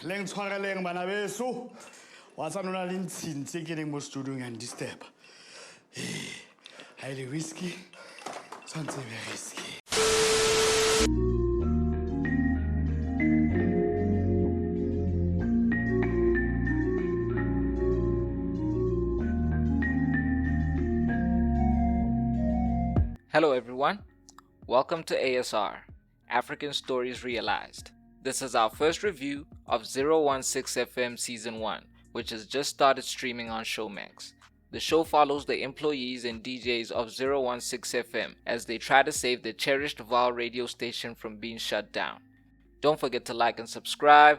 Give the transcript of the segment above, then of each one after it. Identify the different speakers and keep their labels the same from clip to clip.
Speaker 1: Leng tshwareleng bana beso. Wa tsa nona le ntshintse ke leng mo studio and disturb. Haile whiskey. Sounds very risky.
Speaker 2: Hello everyone, welcome to ASR, African Stories Realized. This is our first review of 016 FM Season 1, which has just started streaming on Showmax. The show follows the employees and DJs of 016 FM as they try to save the cherished Vaal radio station from being shut down. Don't forget to like and subscribe.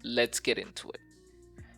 Speaker 2: Let's get into it.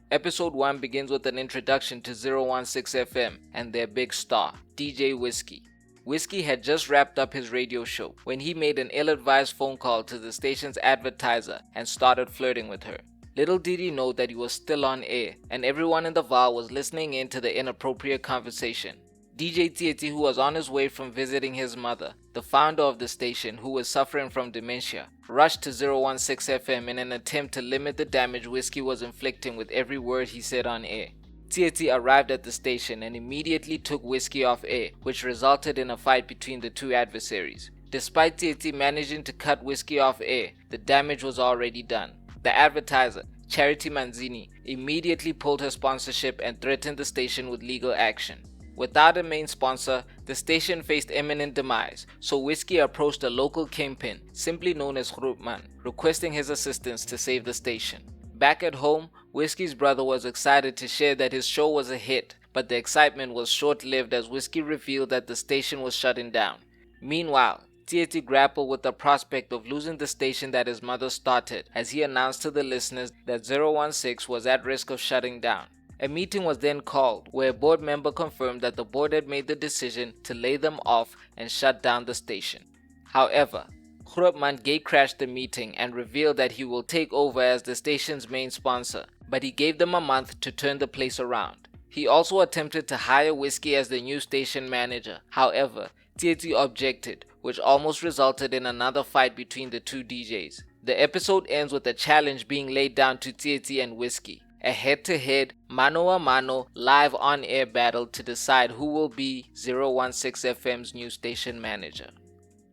Speaker 2: Episode 1 begins with an introduction to 016 FM and their big star, DJ Whiskey. Whiskey had just wrapped up his radio show when he made an ill-advised phone call to the station's advertiser and started flirting with her. Little did he know that he was still on air and everyone in the Vaal was listening in to the inappropriate conversation. DJ Tsietsi, who was on his way from visiting his mother, the founder of the station who was suffering from dementia, rushed to 016 FM in an attempt to limit the damage Whiskey was inflicting with every word he said on air. Tsietsi arrived at the station and immediately took Whiskey off air, which resulted in a fight between the two adversaries. Despite Tsietsi managing to cut Whiskey off air, the damage was already done. The advertiser, Charity Manzini, immediately pulled her sponsorship and threatened the station with legal action. Without a main sponsor, the station faced imminent demise, so Whiskey approached a local kingpin, simply known as Grootman, requesting his assistance to save the station. Back at home, Whiskey's brother was excited to share that his show was a hit, but the excitement was short-lived as Whiskey revealed that the station was shutting down. Meanwhile, Tsietsi grappled with the prospect of losing the station that his mother started as he announced to the listeners that 016 was at risk of shutting down. A meeting was then called where a board member confirmed that the board had made the decision to lay them off and shut down the station. However, Grootman gate-crashed the meeting and revealed that he will take over as the station's main sponsor, but he gave them a month to turn the place around. He also attempted to hire Whiskey as the new station manager. However, Tsietsi objected, which almost resulted in another fight between the two DJs. The episode ends with a challenge being laid down to Tsietsi and Whiskey, a head-to-head, mano-a-mano, live on-air battle to decide who will be 016 FM's new station manager.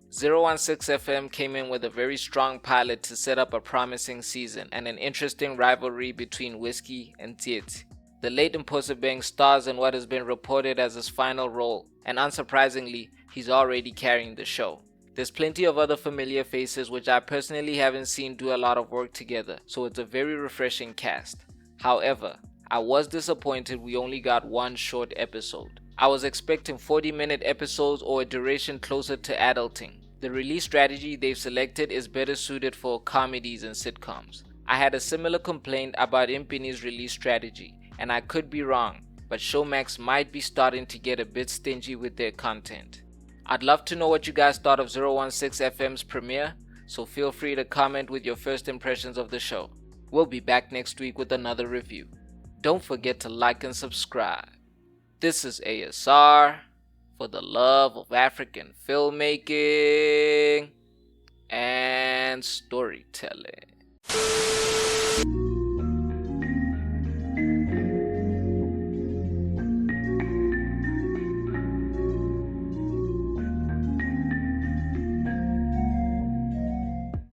Speaker 2: 016 FM came in with a very strong pilot to set up a promising season and an interesting rivalry between Whiskey and Tsietsi. The late Imposibeng stars in what has been reported as his final role, and unsurprisingly, he's already carrying the show. There's plenty of other familiar faces which I personally haven't seen do a lot of work together, so it's a very refreshing cast. However, I was disappointed we only got one short episode. I was expecting 40-minute episodes or a duration closer to adulting. The release strategy they've selected is better suited for comedies and sitcoms. I had a similar complaint about Impini's release strategy, and I could be wrong, but Showmax might be starting to get a bit stingy with their content. I'd love to know what you guys thought of 016 FM's premiere, so feel free to comment with your first impressions of the show. We'll be back next week with another review. Don't forget to like and subscribe. This is ASR for the love of African filmmaking and storytelling.